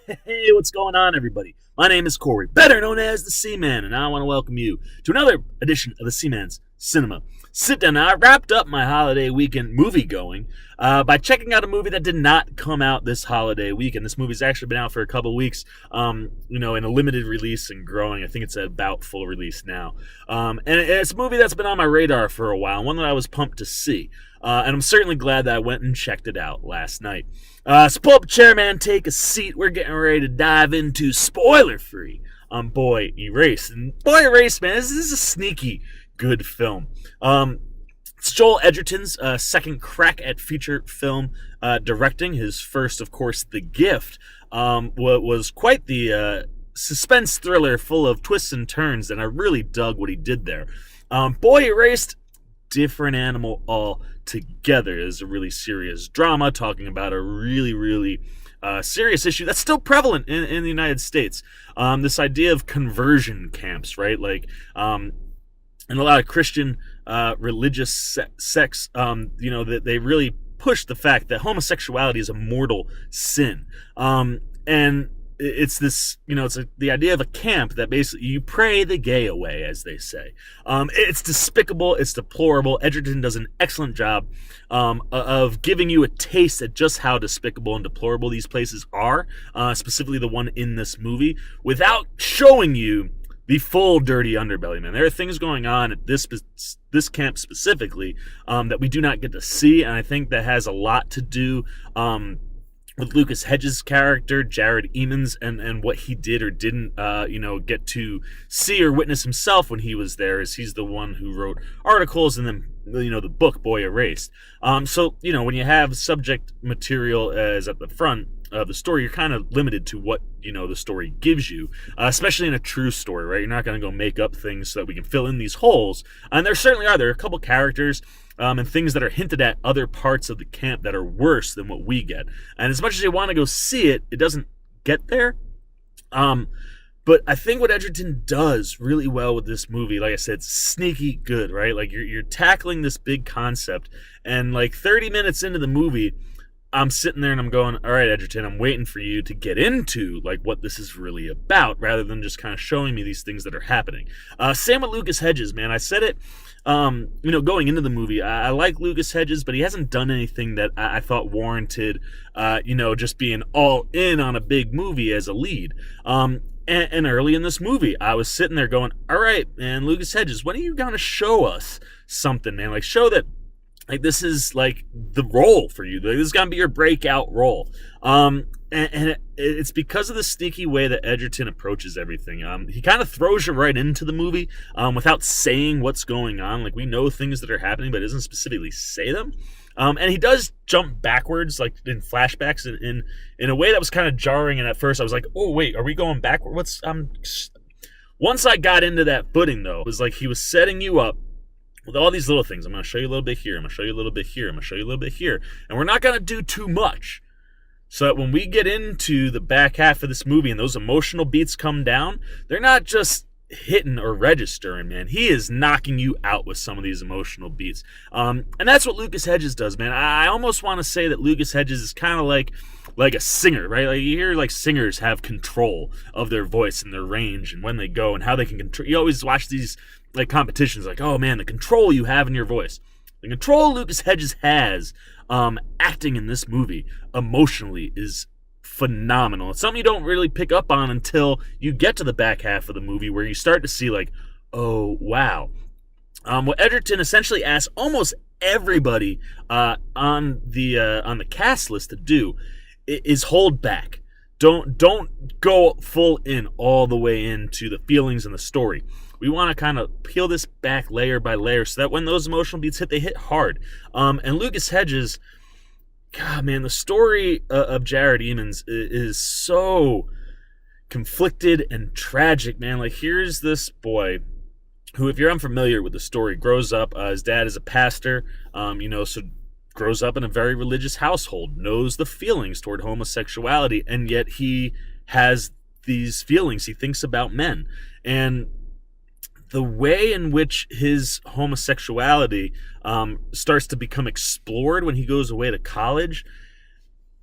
Hey, what's going on, everybody? My name is Corey, better known as the Seaman, and I want to welcome you to another edition of the Seaman's Cinema Sit-Down. Now, I wrapped up my holiday weekend movie-going by checking out a movie that did not come out this holiday weekend. This movie's actually been out for a couple weeks, in a limited release and growing. I think it's about full release now. And it's a movie that's been on my radar for a while, one that I was pumped to see. And I'm certainly glad that I went and checked it out last night. So pull up a chair, man, take a seat. We're getting ready to dive into spoiler-free on Boy Erased. And Boy Erased, man, this is a sneaky good film. It's Joel Edgerton's second crack at feature film directing. His first, of course, The Gift, was quite the suspense thriller full of twists and turns, and I really dug what he did there. Boy Erased, different animal altogether. Is a really serious drama talking about a really serious issue that's still prevalent in the United States. This idea of conversion camps, right? Like, in a lot of Christian religious sects, that they really push the fact that homosexuality is a mortal sin. And it's this, it's the idea of a camp that basically you pray the gay away, as they say. It's despicable. It's deplorable. Edgerton does an excellent job of giving you a taste at just how despicable and deplorable these places are, specifically the one in this movie, without showing you the full dirty underbelly, man. There are things going on at this camp specifically that we do not get to see, and I think that has a lot to do with Lucas Hedges' character, Jared Emmons, and what he did or didn't, get to see or witness himself when he was there, as he's the one who wrote articles and then, the book Boy Erased. So, when you have subject material as at the front of the story, you're kind of limited to what, the story gives you, especially in a true story, right? You're not going to go make up things so that we can fill in these holes. And there certainly are. There are a couple characters and things that are hinted at other parts of the camp that are worse than what we get. And as much as you want to go see it, it doesn't get there. But I think what Edgerton does really well with this movie, like I said, it's sneaky good, right? Like you're tackling this big concept, and like 30 minutes into the movie, I'm sitting there and I'm going, all right, Edgerton, I'm waiting for you to get into like what this is really about, rather than just kind of showing me these things that are happening. Same with Lucas Hedges, man. I said it, going into the movie. I like Lucas Hedges, but he hasn't done anything that I thought warranted, just being all in on a big movie as a lead. And early in this movie, I was sitting there going, all right, man, Lucas Hedges, when are you going to show us something, man? Like, show that, like, this is, like, the role for you. Like, this is going to be your breakout role. And it's because of the sneaky way that Edgerton approaches everything. He kind of throws you right into the movie without saying what's going on. Like, we know things that are happening, but doesn't specifically say them. And he does jump backwards, like in flashbacks, in a way that was kind of jarring. And at first, I was like, "Oh wait, are we going backward?" Once I got into that footing, though, it was like he was setting you up with all these little things. I'm going to show you a little bit here. I'm going to show you a little bit here. I'm going to show you a little bit here, and we're not going to do too much, so that when we get into the back half of this movie and those emotional beats come down, they're not just hitting or registering, man. He is knocking you out with some of these emotional beats. And that's what Lucas Hedges does, man. I almost want to say that Lucas Hedges is kind of like a singer, right? Like, you hear like singers have control of their voice and their range and when they go and how they can control. You always watch these like competitions, like, oh man, the control you have in your voice. The control Lucas Hedges has acting in this movie emotionally is phenomenal. It's something you don't really pick up on until you get to the back half of the movie, where you start to see like, oh wow. What Edgerton essentially asks almost everybody on the cast list to do is hold back. Don't go full in all the way into the feelings and the story. We want to kind of peel this back layer by layer so that when those emotional beats hit, they hit hard. And Lucas Hedges, God, man, the story of Jared Emmons is so conflicted and tragic, man. Like, here's this boy who, if you're unfamiliar with the story, grows up. His dad is a pastor, so grows up in a very religious household, knows the feelings toward homosexuality, and yet he has these feelings. He thinks about men. And the way in which his homosexuality starts to become explored when he goes away to college,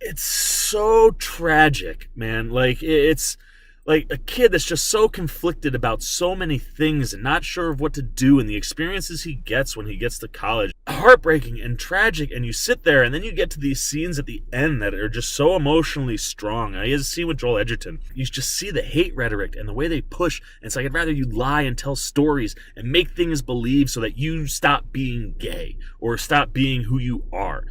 it's so tragic, man. Like it's like a kid that's just so conflicted about so many things and not sure of what to do, and the experiences he gets when he gets to college, heartbreaking and tragic. And you sit there and then you get to these scenes at the end that are just so emotionally strong. He has a scene with Joel Edgerton. You just see the hate rhetoric and the way they push, and it's like, I'd rather you lie and tell stories and make things believe so that you stop being gay or stop being who you are.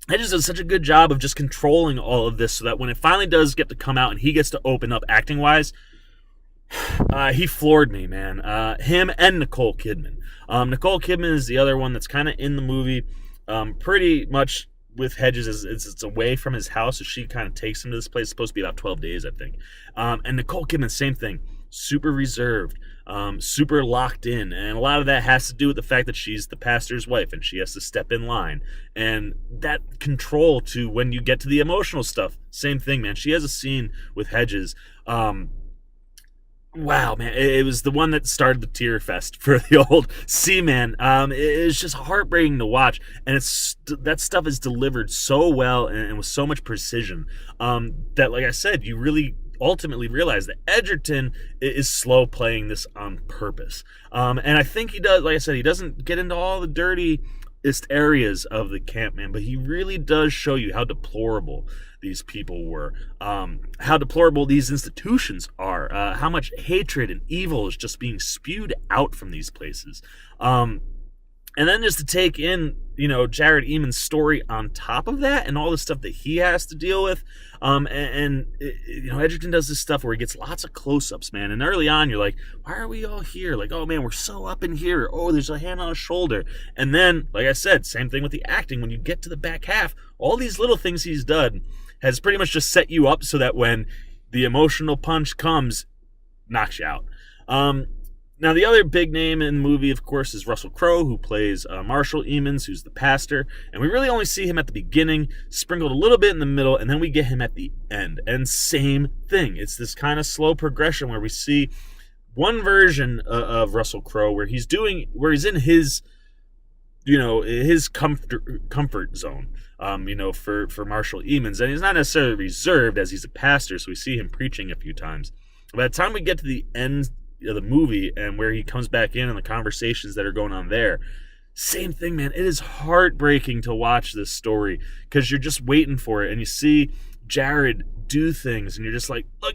Hedges does such a good job of just controlling all of this so that when it finally does get to come out and he gets to open up acting wise, he floored me, man. Him and Nicole Kidman. Nicole Kidman is the other one that's kind of in the movie, pretty much with Hedges. It's away from his house, so she kind of takes him to this place. It's supposed to be about 12 days, I think. And Nicole Kidman, same thing, super reserved. Super locked in, and a lot of that has to do with the fact that she's the pastor's wife and she has to step in line, and that control to when you get to the emotional stuff, same thing, man. She has a scene with Hedges, wow, man, it was the one that started the tear fest for the old Seaman. It's just heartbreaking to watch, and that stuff is delivered so well and with so much precision, that, like I said, you really ultimately realize that Edgerton is slow playing this on purpose. And I think he does, like I said, he doesn't get into all the dirtiest areas of the camp, man, but he really does show you how deplorable these people were, how deplorable these institutions are, how much hatred and evil is just being spewed out from these places. And then just to take in, Jared Eamon's story on top of that and all the stuff that he has to deal with. Edgerton does this stuff where he gets lots of close-ups, man. And early on, you're like, why are we all here? Like, oh, man, we're so up in here. Oh, there's a hand on a shoulder. And then, like I said, same thing with the acting. When you get to the back half, all these little things he's done has pretty much just set you up so that when the emotional punch comes, knocks you out. Now, the other big name in the movie, of course, is Russell Crowe, who plays Marshall Emmons, who's the pastor. And we really only see him at the beginning, sprinkled a little bit in the middle, and then we get him at the end. And same thing. It's this kind of slow progression where we see one version of Russell Crowe where he's in his, his comfort zone, for Marshall Emmons. And he's not necessarily reserved as he's a pastor, so we see him preaching a few times. By the time we get to the end of the movie and where he comes back in and the conversations that are going on there, same thing, man. It is heartbreaking to watch this story because you're just waiting for it, and you see Jared do things and you're just like, look,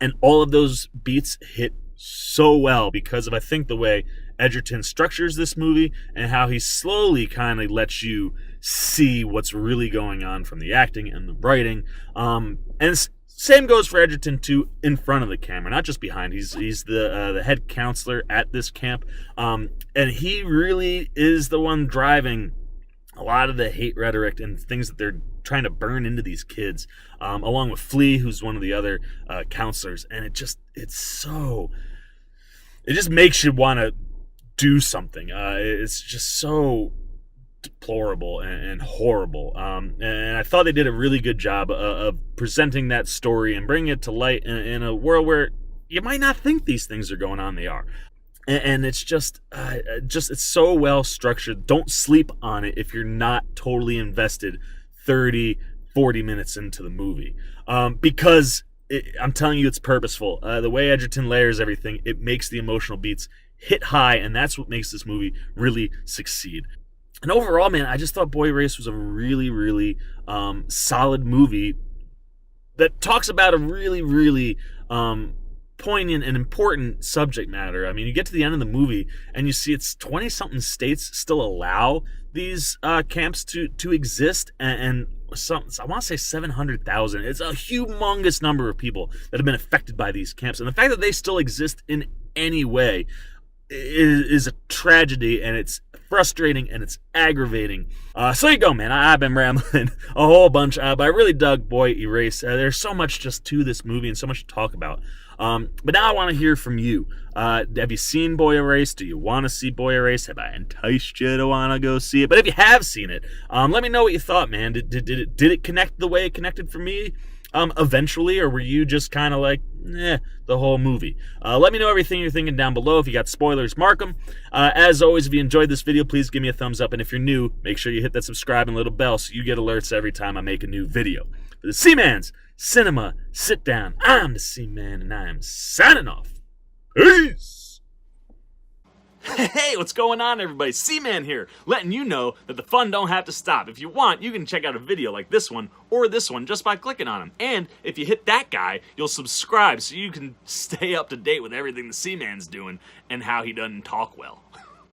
and all of those beats hit so well because of, I think, the way Edgerton structures this movie and how he slowly kind of lets you see what's really going on from the acting and the writing. And same goes for Edgerton too, in front of the camera, not just behind. He's the head counselor at this camp, and he really is the one driving a lot of the hate rhetoric and things that they're trying to burn into these kids, along with Flea, who's one of the other counselors. And it just makes you want to do something. It's just so deplorable and horrible, and I thought they did a really good job of presenting that story and bringing it to light in a world where you might not think these things are going on. They are, and it's just it's so well structured. Don't sleep on it if you're not totally invested 30-40 minutes into the movie, because I'm telling you, it's purposeful. The way Edgerton layers everything, it makes the emotional beats hit high, and that's what makes this movie really succeed. And overall, man, I just thought Boy Race was a really, really solid movie that talks about a really, really poignant and important subject matter. I mean, you get to the end of the movie and you see it's 20-something states still allow these camps to exist, and I want to say 700,000. It's a humongous number of people that have been affected by these camps. And the fact that they still exist in any way is a tragedy, and it's frustrating and it's aggravating. So you go, man. I've been rambling a whole bunch, but I really dug Boy Erase. There's so much just to this movie and so much to talk about. But now I want to hear from you. Have you seen Boy Erased? Do you want to see Boy Erased? Have I enticed you to want to go see it? But if you have seen it, let me know what you thought, man. Did it connect the way it connected for me? Eventually, or were you just kind of like, the whole movie? Let me know everything you're thinking down below. If you got spoilers, mark them. As always, if you enjoyed this video, please give me a thumbs up. And if you're new, make sure you hit that subscribe and little bell so you get alerts every time I make a new video. For the Seaman's Cinema Sit Down, I'm the Seaman, and I am signing off. Peace! Hey, what's going on, everybody? Seaman here, letting you know that the fun don't have to stop. If you want, you can check out a video like this one or this one just by clicking on them. And if you hit that guy, you'll subscribe so you can stay up to date with everything the Seaman's doing and how he doesn't talk well.